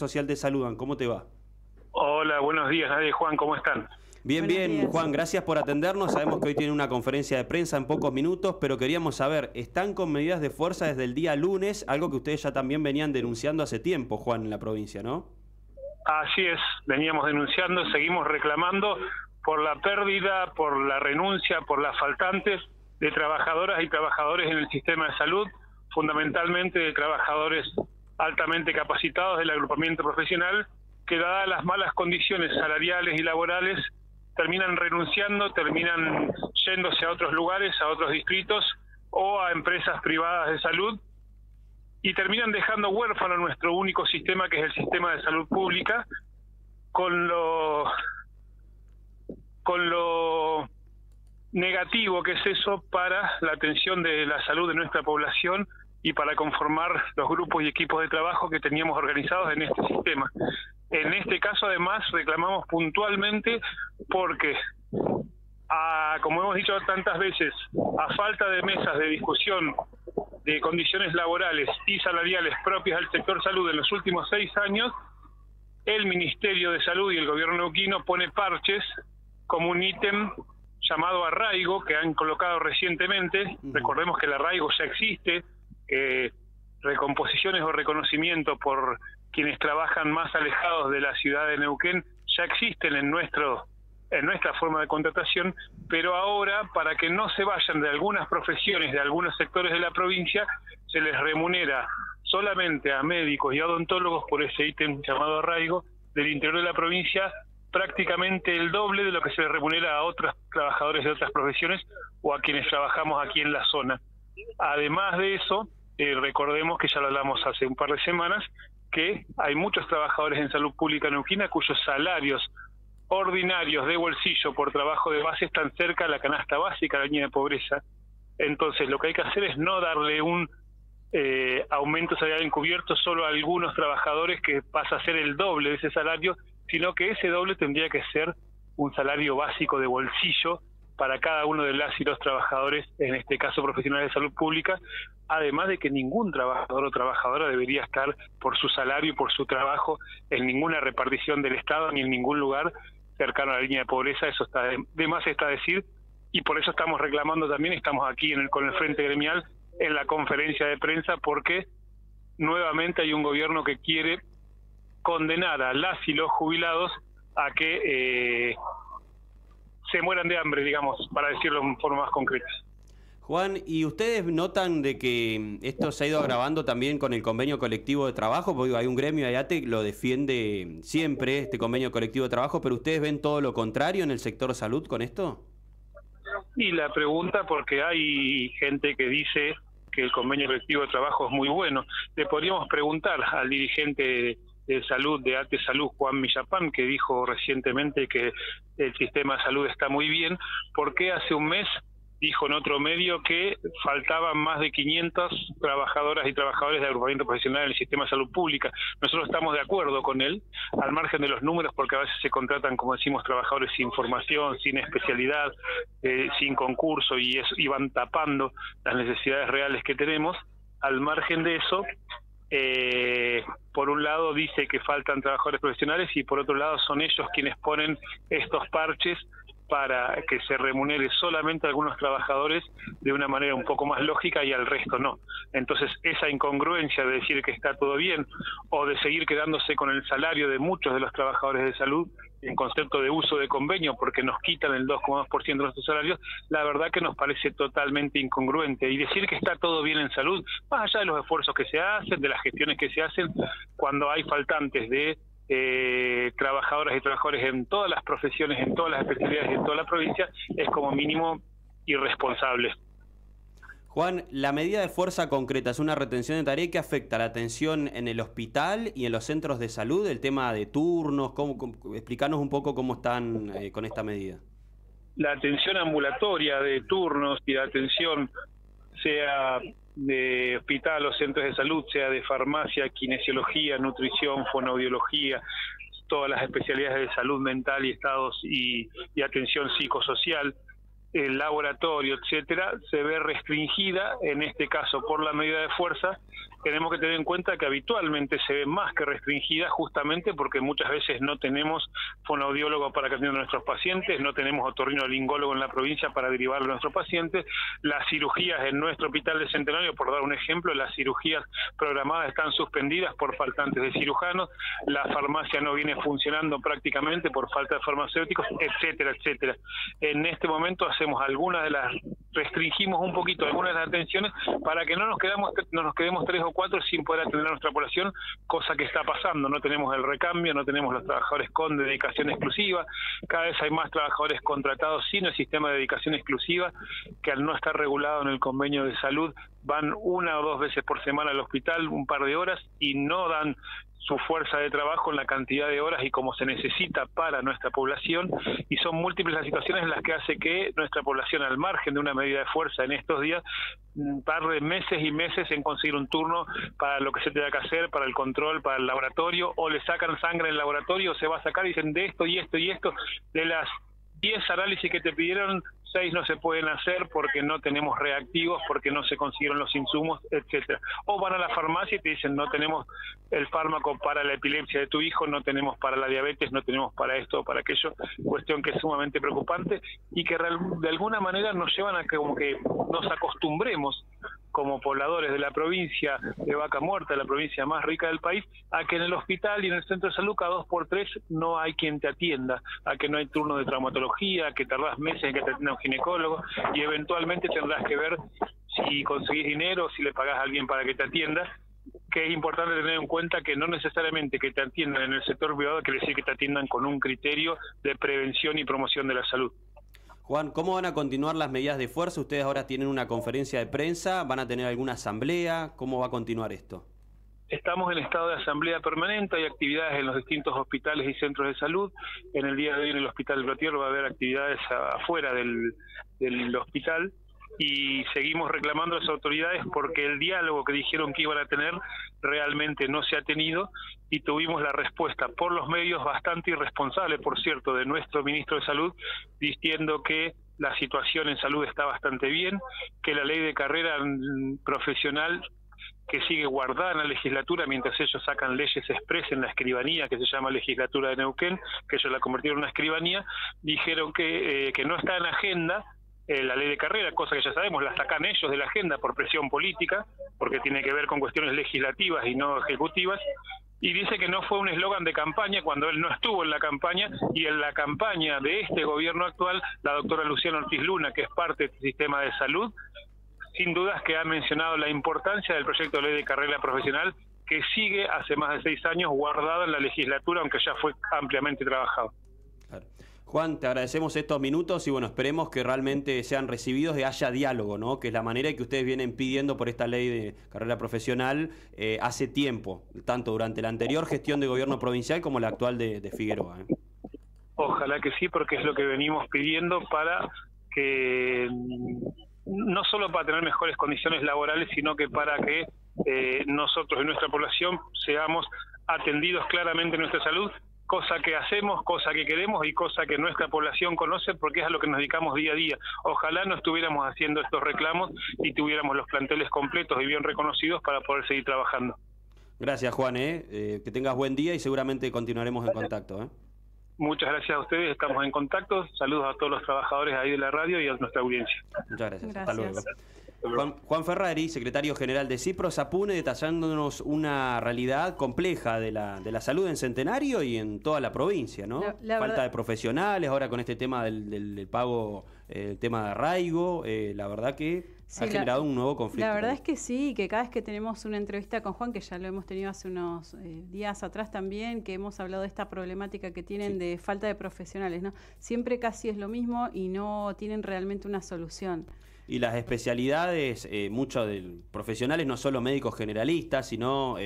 Social te saludan. ¿Cómo te va? Hola, buenos días, Nadia y Juan, ¿cómo están? Bien, Buenos bien, días. Juan, gracias por atendernos. Sabemos que hoy tiene una conferencia de prensa en pocos minutos, pero queríamos saber, ¿están con medidas de fuerza desde el día lunes? Algo que ustedes ya también venían denunciando hace tiempo, Juan, en la provincia, ¿no? Así es, veníamos denunciando, seguimos reclamando por la pérdida, por la renuncia, por las faltantes de trabajadoras y trabajadores en el sistema de salud, fundamentalmente de trabajadores altamente capacitados del agrupamiento profesional, que dadas las malas condiciones salariales y laborales, terminan renunciando, terminan yéndose a otros lugares, a otros distritos o a empresas privadas de salud, y terminan dejando huérfano nuestro único sistema, que es el sistema de salud pública, con lo negativo que es eso para la atención de la salud de nuestra población y para conformar los grupos y equipos de trabajo que teníamos organizados en este sistema. En este caso, además, reclamamos puntualmente porque, como hemos dicho tantas veces, a falta de mesas de discusión de condiciones laborales y salariales propias del sector salud en los últimos 6 años, el Ministerio de Salud y el gobierno neuquino pone parches como un ítem llamado arraigo, que han colocado recientemente. Recordemos que el arraigo ya existe, recomposiciones o reconocimiento por quienes trabajan más alejados de la ciudad de Neuquén ya existen en nuestra forma de contratación, pero ahora, para que no se vayan de algunas profesiones, de algunos sectores de la provincia, se les remunera solamente a médicos y a odontólogos por ese ítem llamado arraigo del interior de la provincia, prácticamente el doble de lo que se les remunera a otros trabajadores de otras profesiones o a quienes trabajamos aquí en la zona. Además de eso, recordemos que ya lo hablamos hace un par de semanas, que hay muchos trabajadores en salud pública neuquina cuyos salarios ordinarios de bolsillo por trabajo de base están cerca de la canasta básica, la línea de pobreza. Entonces, lo que hay que hacer es no darle un aumento salarial encubierto solo a algunos trabajadores, que pasa a ser el doble de ese salario, sino que ese doble tendría que ser un salario básico de bolsillo para cada uno de las y los trabajadores, en este caso profesionales de salud pública, además de que ningún trabajador o trabajadora debería estar por su salario y por su trabajo en ninguna repartición del Estado ni en ningún lugar cercano a la línea de pobreza. Eso está de más está decir, y por eso estamos reclamando también, estamos aquí con el Frente Gremial en la conferencia de prensa, porque nuevamente hay un gobierno que quiere condenar a las y los jubilados a que se mueran de hambre, digamos, para decirlo en forma más concreta. Juan, ¿y ustedes notan de que esto se ha ido agravando también con el convenio colectivo de trabajo? Porque hay un gremio, AYATE, lo defiende siempre, este convenio colectivo de trabajo, pero ¿ustedes ven todo lo contrario en el sector salud con esto? Y la pregunta, porque hay gente que dice que el convenio colectivo de trabajo es muy bueno. Le podríamos preguntar al dirigente de salud de ATE Salud, Juan Millapán, que dijo recientemente que el sistema de salud está muy bien, ¿por qué hace un mes dijo en otro medio que faltaban más de 500 trabajadoras y trabajadores de agrupamiento profesional en el sistema de salud pública? Nosotros estamos de acuerdo con él, al margen de los números, porque a veces se contratan, como decimos, trabajadores sin formación, sin especialidad, sin concurso, y van tapando las necesidades reales que tenemos. Al margen de eso, por un lado dice que faltan trabajadores profesionales y por otro lado son ellos quienes ponen estos parches para que se remunere solamente a algunos trabajadores de una manera un poco más lógica y al resto no. Entonces, esa incongruencia de decir que está todo bien o de seguir quedándose con el salario de muchos de los trabajadores de salud en concepto de uso de convenio, porque nos quitan el 2,2% de nuestros salarios, la verdad que nos parece totalmente incongruente. Y decir que está todo bien en salud, más allá de los esfuerzos que se hacen, de las gestiones que se hacen, cuando hay faltantes de trabajadoras y trabajadores en todas las profesiones, en todas las especialidades, en toda la provincia, es como mínimo irresponsable. Juan, la medida de fuerza concreta es una retención de tarea que afecta a la atención en el hospital y en los centros de salud, el tema de turnos. Explícanos un poco cómo están con esta medida. La atención ambulatoria de turnos y la atención, sea de hospital o centros de salud, sea de farmacia, kinesiología, nutrición, fonoaudiología, todas las especialidades de salud mental y estados y atención psicosocial, el laboratorio, etcétera, se ve restringida, en este caso por la medida de fuerza. Tenemos que tener en cuenta que habitualmente se ve más que restringida, justamente porque muchas veces no tenemos fonoaudiólogo para que atiendan a nuestros pacientes, no tenemos otorrinolaringólogo en la provincia para derivar a nuestros pacientes. Las cirugías en nuestro hospital de Centenario, por dar un ejemplo, las cirugías programadas están suspendidas por faltantes de cirujanos, la farmacia no viene funcionando prácticamente por falta de farmacéuticos, etcétera, etcétera. En este momento restringimos un poquito algunas de las atenciones para que no nos quedemos 3 o 4 sin poder atender a nuestra población, cosa que está pasando. No tenemos el recambio, no tenemos los trabajadores con dedicación exclusiva, cada vez hay más trabajadores contratados sin el sistema de dedicación exclusiva, que al no estar regulado en el convenio de salud van 1 o 2 veces por semana al hospital, un par de horas, y no dan su fuerza de trabajo en la cantidad de horas y como se necesita para nuestra población, y son múltiples las situaciones en las que hace que nuestra población, al margen de una medida de fuerza en estos días, tarde meses y meses en conseguir un turno para lo que se tenga que hacer, para el control, para el laboratorio, o le sacan sangre en el laboratorio, o se va a sacar y dicen de esto y esto y esto, de las 10 análisis que te pidieron, 6 no se pueden hacer porque no tenemos reactivos, porque no se consiguieron los insumos, etcétera. O van a la farmacia y te dicen no tenemos el fármaco para la epilepsia de tu hijo, no tenemos para la diabetes, no tenemos para esto o para aquello, cuestión que es sumamente preocupante y que de alguna manera nos llevan a que como que nos acostumbremos como pobladores de la provincia de Vaca Muerta, la provincia más rica del país, a que en el hospital y en el centro de salud cada 2 por 3 no hay quien te atienda, a que no hay turno de traumatología, a que tardás meses en que te atienda un ginecólogo y eventualmente tendrás que ver si conseguís dinero, si le pagás a alguien para que te atienda, que es importante tener en cuenta que no necesariamente que te atiendan en el sector privado quiere decir que te atiendan con un criterio de prevención y promoción de la salud. Juan, ¿cómo van a continuar las medidas de fuerza? Ustedes ahora tienen una conferencia de prensa, ¿van a tener alguna asamblea? ¿Cómo va a continuar esto? Estamos en estado de asamblea permanente, hay actividades en los distintos hospitales y centros de salud. En el día de hoy en el Hospital Brotier va a haber actividades afuera del hospital y seguimos reclamando a las autoridades porque el diálogo que dijeron que iban a tener realmente no se ha tenido y tuvimos la respuesta por los medios bastante irresponsable, por cierto, de nuestro ministro de Salud, diciendo que la situación en salud está bastante bien, que la ley de carrera profesional que sigue guardada en la legislatura mientras ellos sacan leyes expresas en la escribanía, que se llama Legislatura de Neuquén, que ellos la convirtieron en una escribanía, dijeron que no está en agenda la ley de carrera, cosa que ya sabemos, la sacan ellos de la agenda por presión política, porque tiene que ver con cuestiones legislativas y no ejecutivas, y dice que no fue un eslogan de campaña cuando él no estuvo en la campaña, y en la campaña de este gobierno actual, la doctora Luciana Ortiz Luna, que es parte del sistema de salud, sin dudas que ha mencionado la importancia del proyecto de ley de carrera profesional, que sigue hace más de 6 años guardado en la legislatura, aunque ya fue ampliamente trabajado. Claro. Juan, te agradecemos estos minutos y bueno, esperemos que realmente sean recibidos y haya diálogo, ¿no? Que es la manera que ustedes vienen pidiendo por esta ley de carrera profesional hace tiempo, tanto durante la anterior gestión de gobierno provincial como la actual de Figueroa. Ojalá que sí, porque es lo que venimos pidiendo para que, no solo para tener mejores condiciones laborales, sino que para que nosotros y nuestra población seamos atendidos claramente en nuestra salud, cosa que hacemos, cosa que queremos y cosa que nuestra población conoce porque es a lo que nos dedicamos día a día. Ojalá no estuviéramos haciendo estos reclamos y tuviéramos los planteles completos y bien reconocidos para poder seguir trabajando. Gracias, Juan, que tengas buen día y seguramente continuaremos en contacto. Muchas gracias a ustedes, estamos en contacto. Saludos a todos los trabajadores ahí de la radio y a nuestra audiencia. Muchas gracias. Hasta luego. Juan Ferrari, secretario general de CIPRO SAPUNE, detallándonos una realidad compleja de la salud en Centenario y en toda la provincia, ¿no? Falta de profesionales, ahora con este tema del pago, el tema de arraigo, la verdad que sí, ha generado un nuevo conflicto. La verdad es que sí, que cada vez que tenemos una entrevista con Juan, que ya lo hemos tenido hace unos días atrás también, que hemos hablado de esta problemática que tienen de falta de profesionales, ¿no? Siempre casi es lo mismo y no tienen realmente una solución. Y las especialidades, muchos de profesionales, no solo médicos generalistas, sino...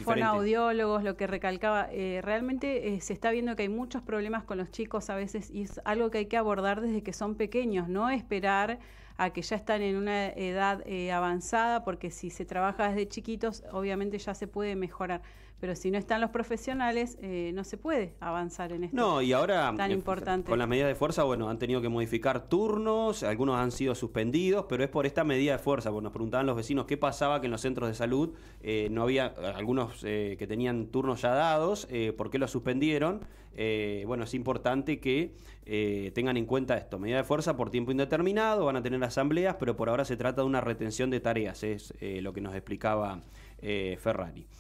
fonoaudiólogos, lo que recalcaba. Realmente se está viendo que hay muchos problemas con los chicos a veces y es algo que hay que abordar desde que son pequeños, no esperar a que ya están en una edad avanzada, porque si se trabaja desde chiquitos, obviamente ya se puede mejorar. pero si no están los profesionales, no se puede avanzar en esto. No, y ahora tan importante. Con las medidas de fuerza, bueno, han tenido que modificar turnos, algunos han sido suspendidos, pero es por esta medida de fuerza, porque nos preguntaban los vecinos qué pasaba, que en los centros de salud no había, algunos que tenían turnos ya dados, ¿por qué los suspendieron? Bueno, es importante que tengan en cuenta esto, medida de fuerza por tiempo indeterminado, van a tener asambleas, pero por ahora se trata de una retención de tareas, es lo que nos explicaba Ferrari.